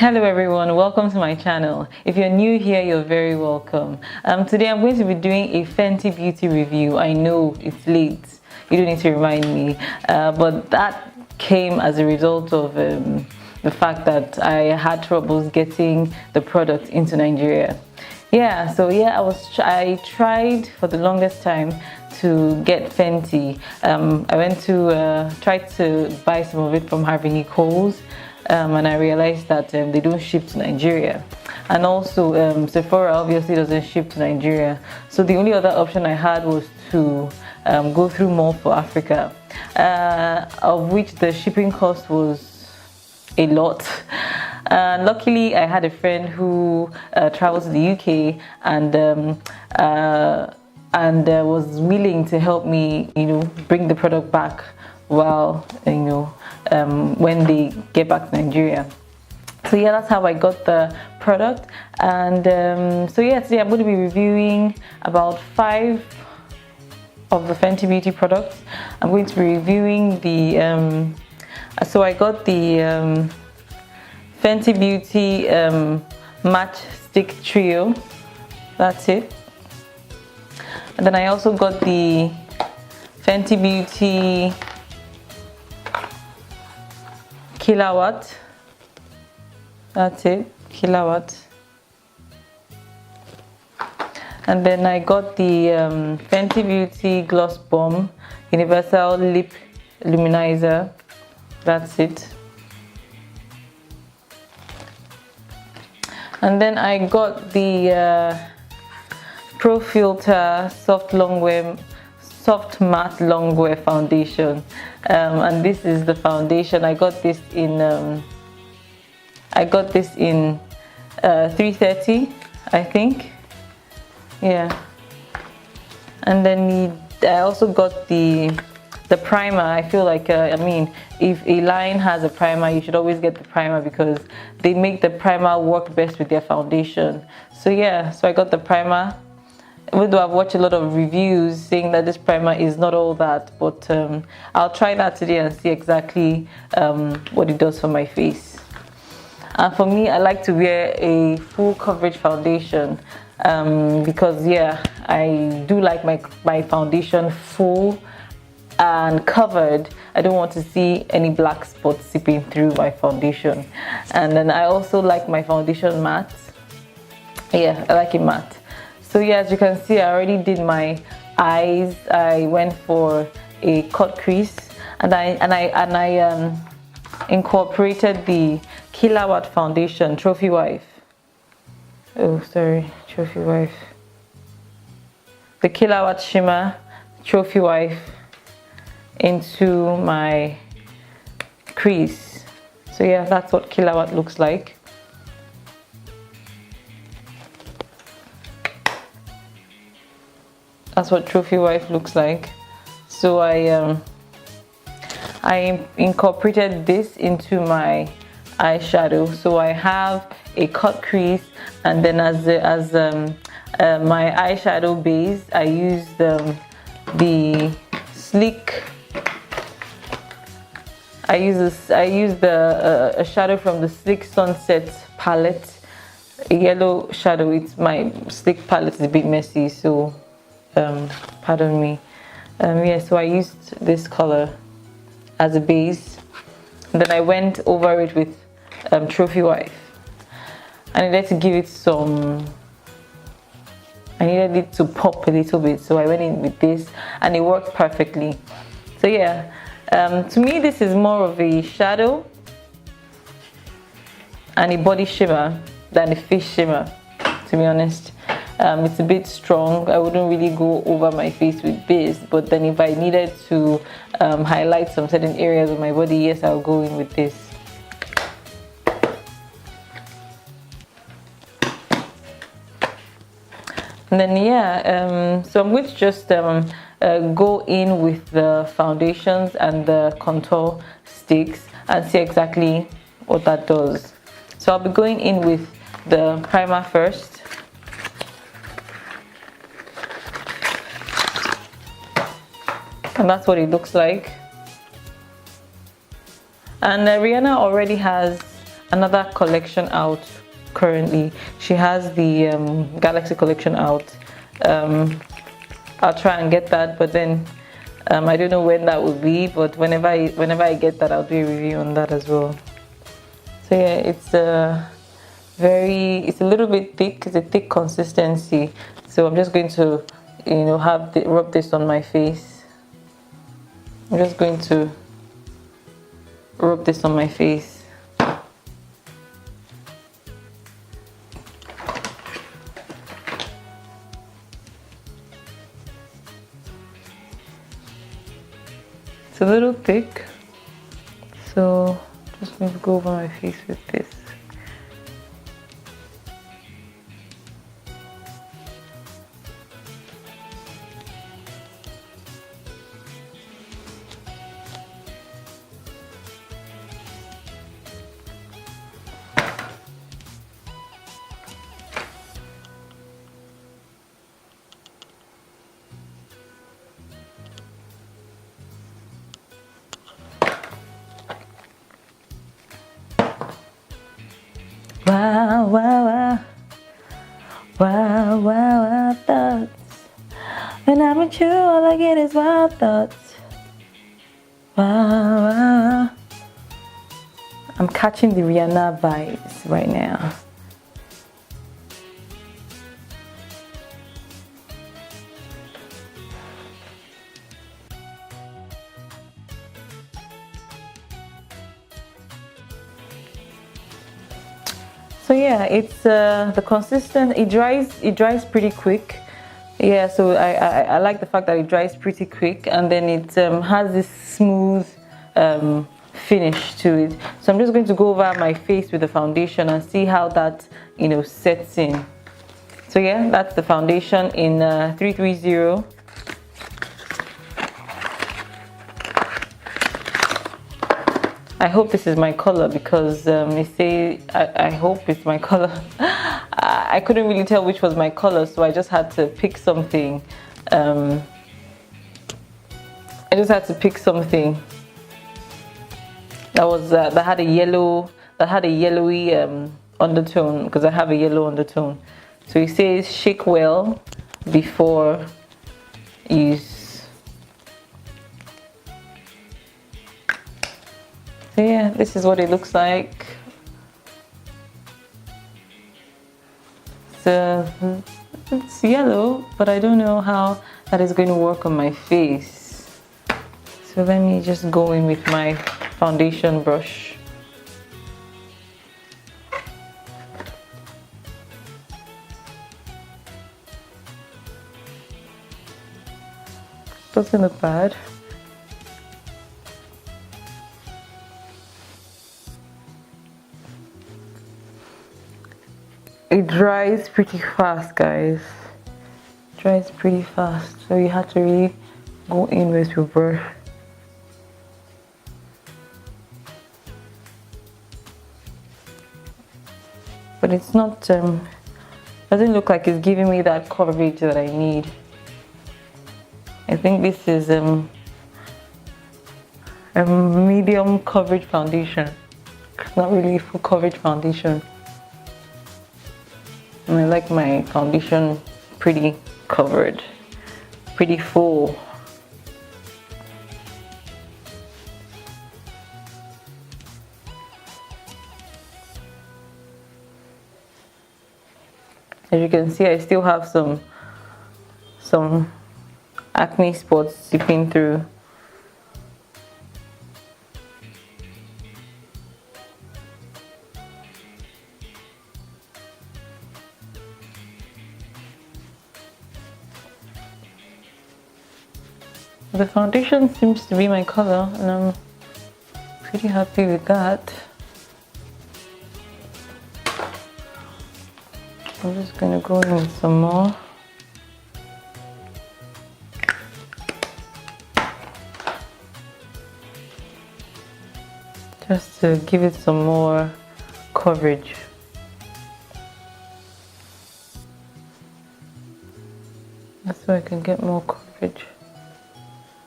Hello everyone, welcome to my channel. If you're new here, you're very welcome. Today I'm going to be doing a Fenty beauty review. I know it's late, you don't need to remind me, but that came as a result of the fact that I had troubles getting the product into Nigeria. I tried for the longest time to get Fenty. I went to try to buy some of it from Harvey Nichols. And I realized that they don't ship to Nigeria, and also Sephora obviously doesn't ship to Nigeria, so the only other option I had was to go through Mall for Africa, of which the shipping cost was a lot. Luckily I had a friend who travels to the UK and was willing to help me, bring the product back while when they get back to Nigeria. So yeah, that's how I got the product. And today I'm going to be reviewing about 5 of the Fenty Beauty products. I'm going to be reviewing the so I got the Fenty Beauty Match Stick Trio, that's it. And then I also got the Fenty Beauty Killawatt, that's it, Killawatt. And then I got the Fenty Beauty Gloss Bomb Universal Lip Luminizer, that's it. And then I got the Pro FILT'R Soft Matte Longwear Foundation, and this is the foundation. I got this in 330, I think. Yeah. And then I also got the primer. I feel like if a line has a primer, you should always get the primer because they make the primer work best with their foundation. So yeah, so I got the primer. Even though I've watched a lot of reviews saying that this primer is not all that, but I'll try that today and see exactly what it does for my face. And for me, I like to wear a full coverage foundation because I do like my foundation full and covered. I don't want to see any black spots seeping through my foundation. And then I also like my foundation matte. Yeah, I like it matte. So yeah, as you can see, I already did my eyes. I went for a cut crease, and I incorporated the Killawatt foundation Trophy Wife. Trophy Wife. The Killawatt shimmer Trophy Wife into my crease. So yeah, that's what Killawatt looks like. That's what Trophy Wife looks like. So I incorporated this into my eyeshadow. So I have a cut crease, and then as my eyeshadow base, I used the STIX. I used a shadow from the STIX Sunset palette, a yellow shadow. It's my STIX palette is a bit messy, so pardon me. So I used this color as a base, and then I went over it with Trophy Wife. I needed to give it I needed it to pop a little bit, so I went in with this and it worked perfectly. So yeah, to me this is more of a shadow and a body shimmer than a face shimmer, to be honest. It's a bit strong. I wouldn't really go over my face with this, but then if I needed to highlight some certain areas of my body, yes, I'll go in with this. And then so I'm going to just go in with the foundations and the contour sticks and see exactly what that does. So I'll be going in with the primer first. And that's what it looks like. And RIHANNA already has another collection out currently. She has the Galaxy collection out. I'll try and get that, but then I don't know when that will be, but whenever I get that, I'll do a review on that as well. So yeah, it's a little bit thick. It's a thick consistency. So I'm just going to, you know, rub this on my face. I'm just going to rub this on my face. It's a little thick, so just going to go over my face with this. Wow, wow, wow. Wow, wow, wow thoughts. When I'm with you, all I get is wild thoughts. Wow, wow. I'm catching the Rihanna vibes right now. So yeah, it's the consistent. It dries pretty quick. Yeah, so I like the fact that it dries pretty quick, and then it has this smooth finish to it. So I'm just going to go over my face with the foundation and see how that, you know, sets in. So yeah, that's the foundation in 330. I hope this is my color, because they say I hope it's my color. I couldn't really tell which was my color, so I just had to pick something. I just had to pick something that was that had a yellowy undertone, because I have a yellow undertone. So it says shake well before use. So yeah, this is what it looks like. So it's yellow, but I don't know how that is going to work on my face. So let me just go in with my foundation brush. Doesn't look bad. It dries pretty fast, guys. It dries pretty fast, so you have to really go in with your brush. But it's not doesn't look like it's giving me that coverage that I need. I think this is a medium coverage foundation. It's not really full coverage foundation. And I like my foundation pretty covered, pretty full. As you can see, I still have some acne spots seeping through. The foundation seems to be my color, and I'm pretty happy with that. I'm just going to go in with some more. Just to give it some more coverage. That's so I can get more coverage.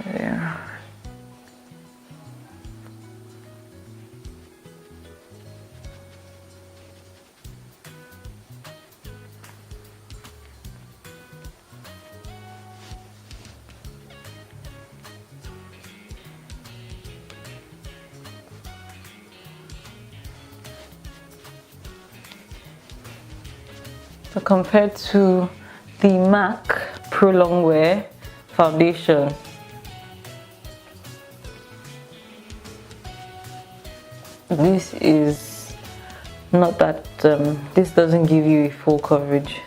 There. compared to the MAC Pro Longwear foundation, this is not that, this doesn't give you a full coverage.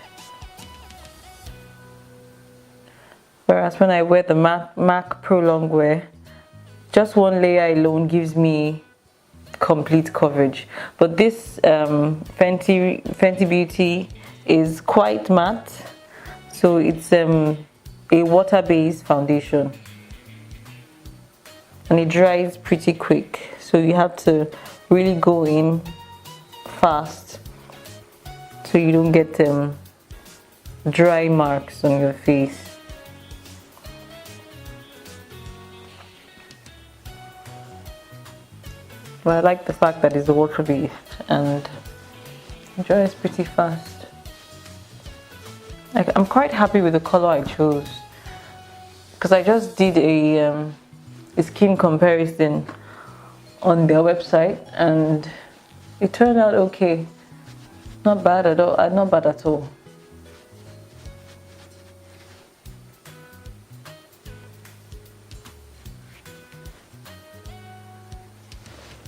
Whereas when I wear the MAC Pro Longwear, just one layer alone gives me complete coverage. But this Fenty Beauty is quite matte, so it's a water-based foundation, and it dries pretty quick, so you have to really go in fast so you don't get dry marks on your face. But I like the fact that it's water-based and it dries pretty fast. I'm quite happy with the color I chose, because I just did a skin comparison on their website and it turned out okay. Not bad at all. Not bad at all.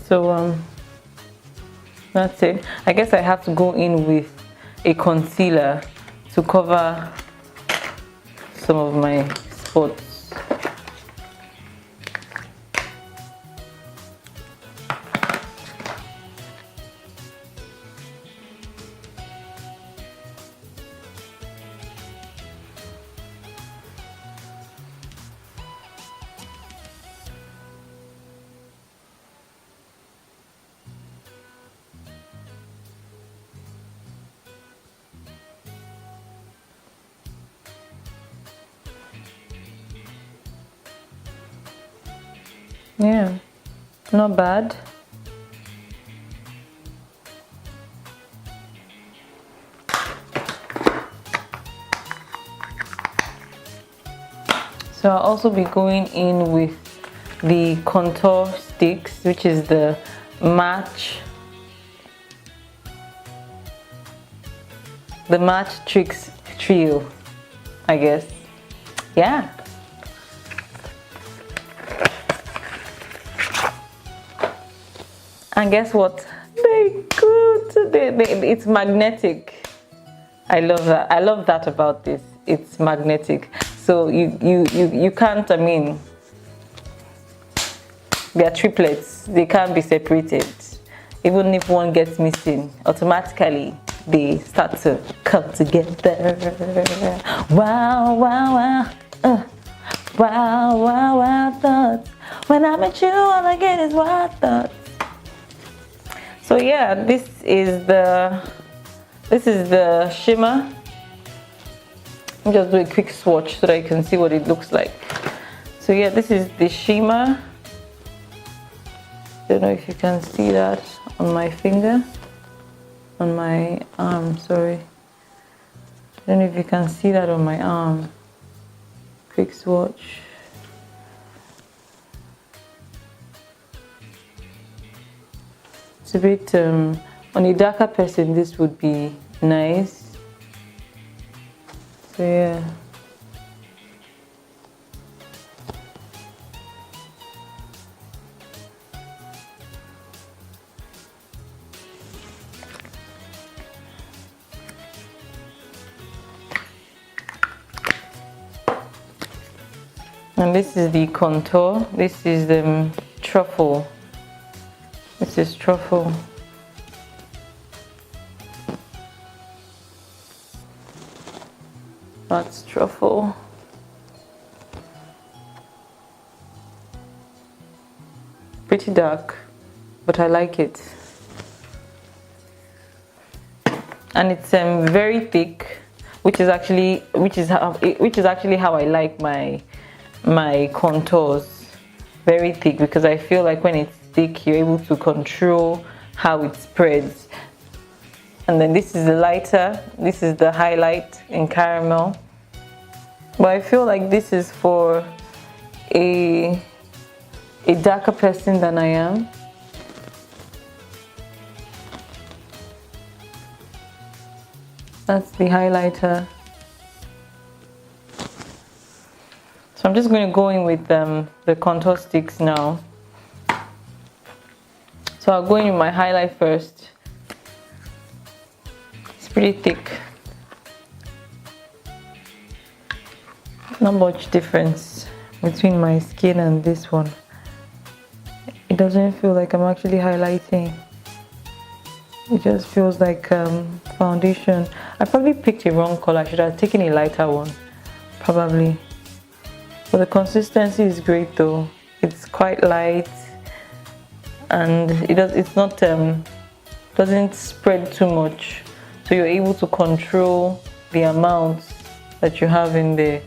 So that's it. I guess I have to go in with a concealer to cover some of my spots. Yeah, not bad. So I'll also be going in with the contour sticks, which is the match tricks trio, I guess. Yeah. And guess what? They're good. It's magnetic. I love that. I love that about this. It's magnetic. So you can't, I mean, they're triplets. They can't be separated. Even if one gets missing, automatically they start to come together. Wow, wow, wow. Wow, wow, wow thoughts. When I'm with you, all I get is wild thoughts. So yeah, this is the shimmer. Let me just do a quick swatch so that you can see what it looks like. So yeah, this is the shimmer. Don't know if you can see that on my finger, on my arm, sorry. Don't know if you can see that on my arm. Quick swatch. It's a bit, on a darker person, this would be nice. So yeah. And this is the contour. This is the truffle. This is truffle. That's truffle. Pretty dark, but I like it. And it's very thick, which is actually how I like my contours. Very thick, because I feel like when it's thick, you're able to control how it spreads. And then this is the lighter. This is the highlight in caramel. But I feel like this is for a darker person than I am. That's the highlighter. So I'm just going to go in with the contour sticks now. So I'll go in with my highlight first. It's pretty thick. Not much difference between my skin and this one. It doesn't feel like I'm actually highlighting. It just feels like foundation. I probably picked a wrong color. I should have taken a lighter one, probably. But the consistency is great though. It's quite light, and it's not doesn't spread too much, so you're able to control the amount that you have in there.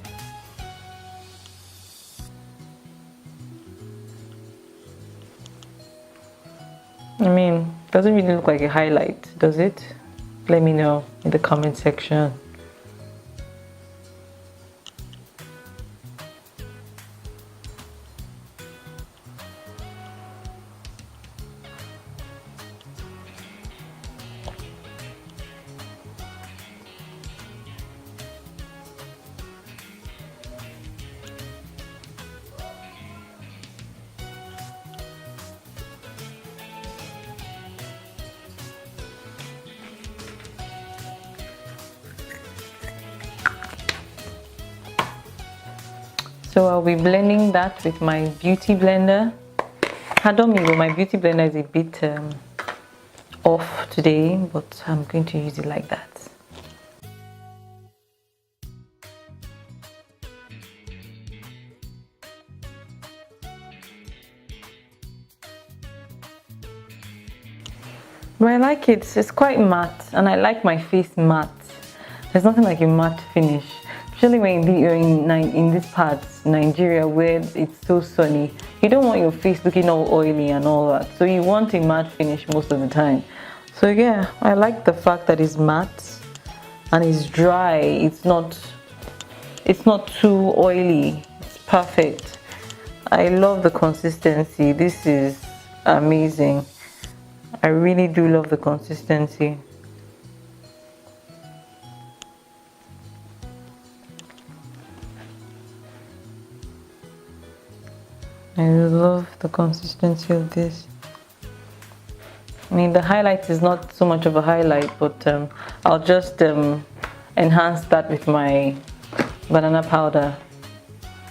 I mean, doesn't really look like a highlight, does it? Let me know in the comment section. So I'll be blending that with my beauty blender. Pardon me, but my beauty blender is a bit off today, but I'm going to use it like that. But I like it. It's quite matte, and I like my face matte. There's nothing like a matte finish. Especially when you're in this part, Nigeria, where it's so sunny. You don't want your face looking all oily and all that. So you want a matte finish most of the time. So yeah, I like the fact that it's matte and it's dry. It's not too oily. It's perfect. I love the consistency. This is amazing. I really do love the consistency. I love the consistency of this. I mean, the highlight is not so much of a highlight, but I'll just enhance that with my banana powder.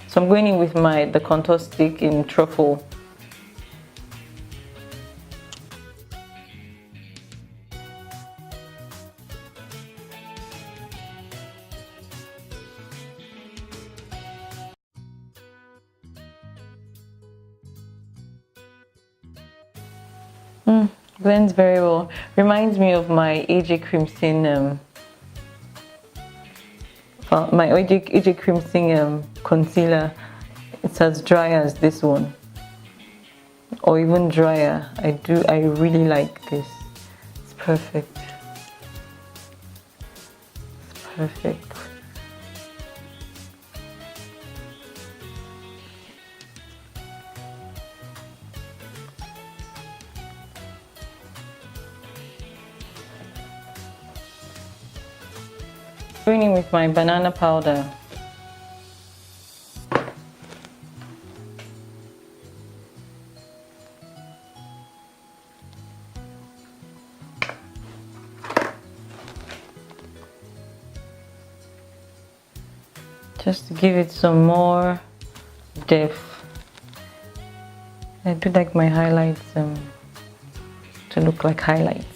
So I'm going in with the contour stick in truffle. Blends very well. Reminds me of my AJ Crimson my AJ Crimson concealer. It's as dry as this one, or even drier. I really like this. It's perfect. It's perfect. Going in with my banana powder. Just to give it some more depth. I do like my highlights to look like highlights.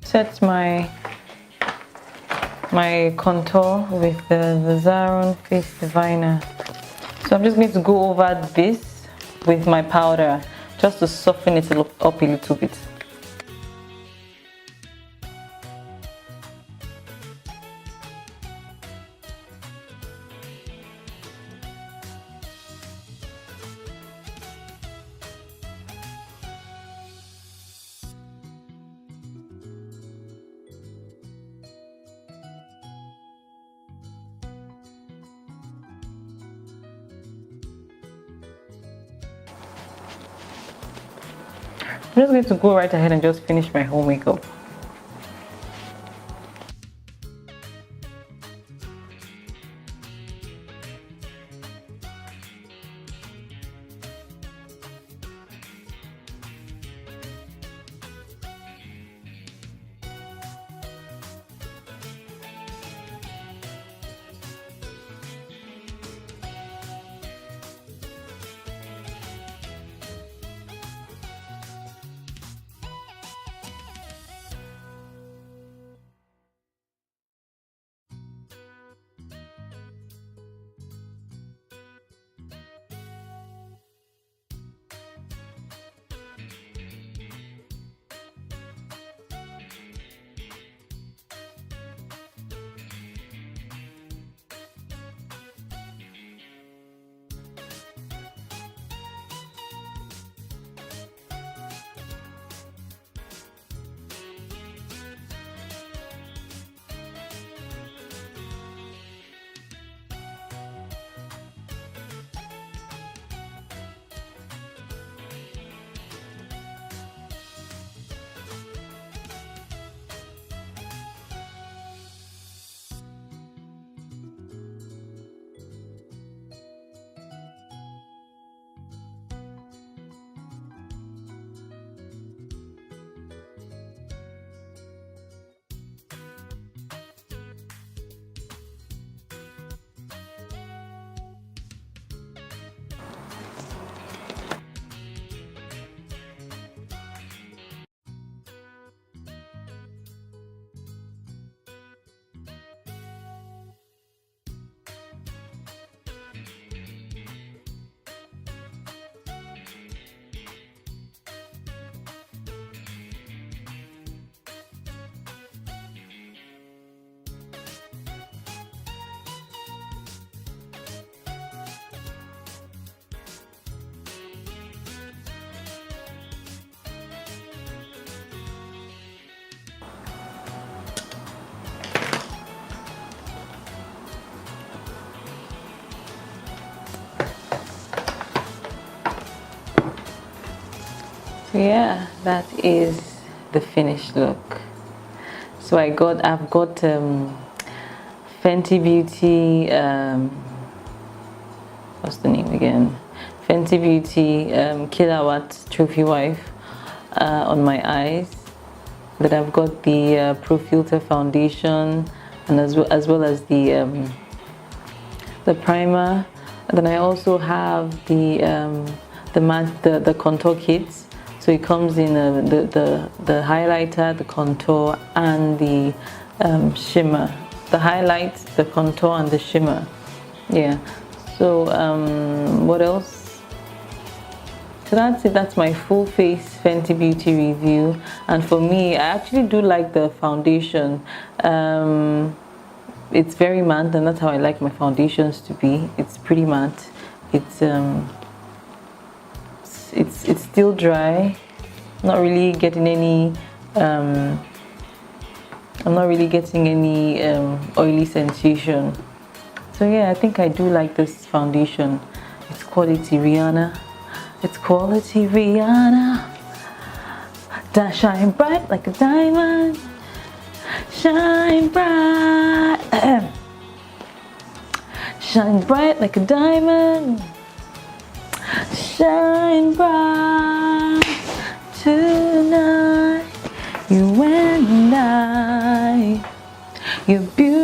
Set my contour with the Zaron Face Diviner. So I'm just going to go over this with my powder. just to soften it up a little bit. I'm just going to go right ahead and just finish my whole makeup. So yeah, that is the finished look. So I've got Fenty Beauty, what's the name again? Fenty Beauty Killawatt Trophy Wife on my eyes. Then I've got the Pro Filter foundation, and as well as the primer. And then I also have the contour kits. So it comes in the highlighter, the contour, and the shimmer. The highlight, the contour, and the shimmer. Yeah. So what else? So that's it. That's my full face Fenty Beauty review. And for me, I actually do like the foundation. It's very matte, and that's how I like my foundations to be. It's pretty matte. It's still dry. Not really getting any I'm not really getting any oily sensation. So yeah, I think I do like this foundation. It's quality RIHANNA. It's quality RIHANNA. Shine bright like a diamond. Shine bright. Shine bright like a diamond. Shine bright tonight, you and I. You're beautiful.